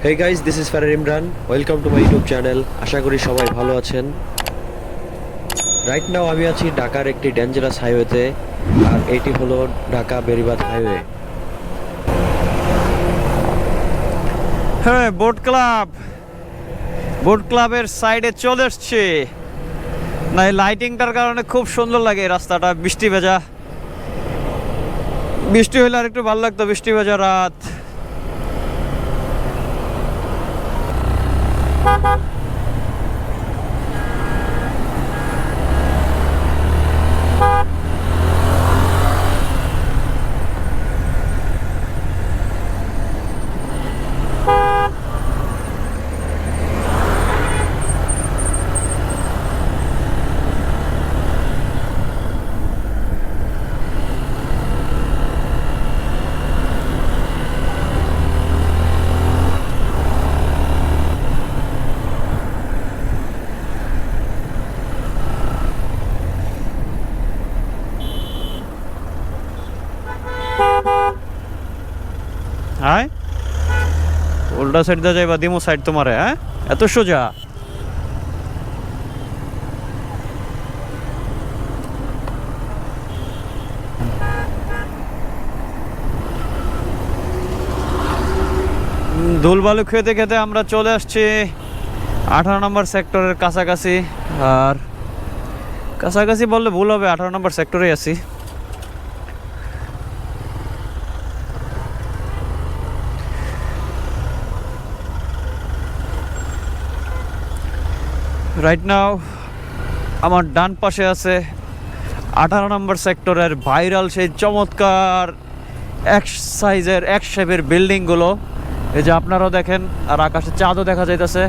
Hey guys, this is Farar Imran. Welcome to my YouTube channel. আশা করি সবাই ভালো আছেন। রাইট নাও আমি আছি ঢাকার একটি ডেঞ্জারাস হাইওয়েতে, আর এটি হলো ঢাকা বেরিবাদ হাইওয়ে। হ্যাঁ, বোট ক্লাবের সাইডে চলে এসছে। না, এই লাইটিংটার কারণে খুব সুন্দর লাগে এই রাস্তাটা। বৃষ্টি হলে আর একটু ভালো লাগতো, বৃষ্টি ভেজা রাত। হ্যাঁ, উল্টা সাইড দিয়ে যাইবা, দিমো সাইড তোমারে। হ্যাঁ, এত সোজা? ধুলবালু খেতে খেতে আমরা চলে আসছি 18 নম্বর সেক্টরের কাছাকাছি। আর কাছাকাছি বললে ভুল হবে, 18 নম্বর সেক্টরে আছি। রাইট নাও আমার ডান পাশে আছে 18 নম্বর সেক্টরের ভাইরাল সেই চমৎকার এক সাইজের এক শেপের বিল্ডিংগুলো। এই যে আপনারাও দেখেন, আর আকাশে চাঁদও দেখা যাইতেছে।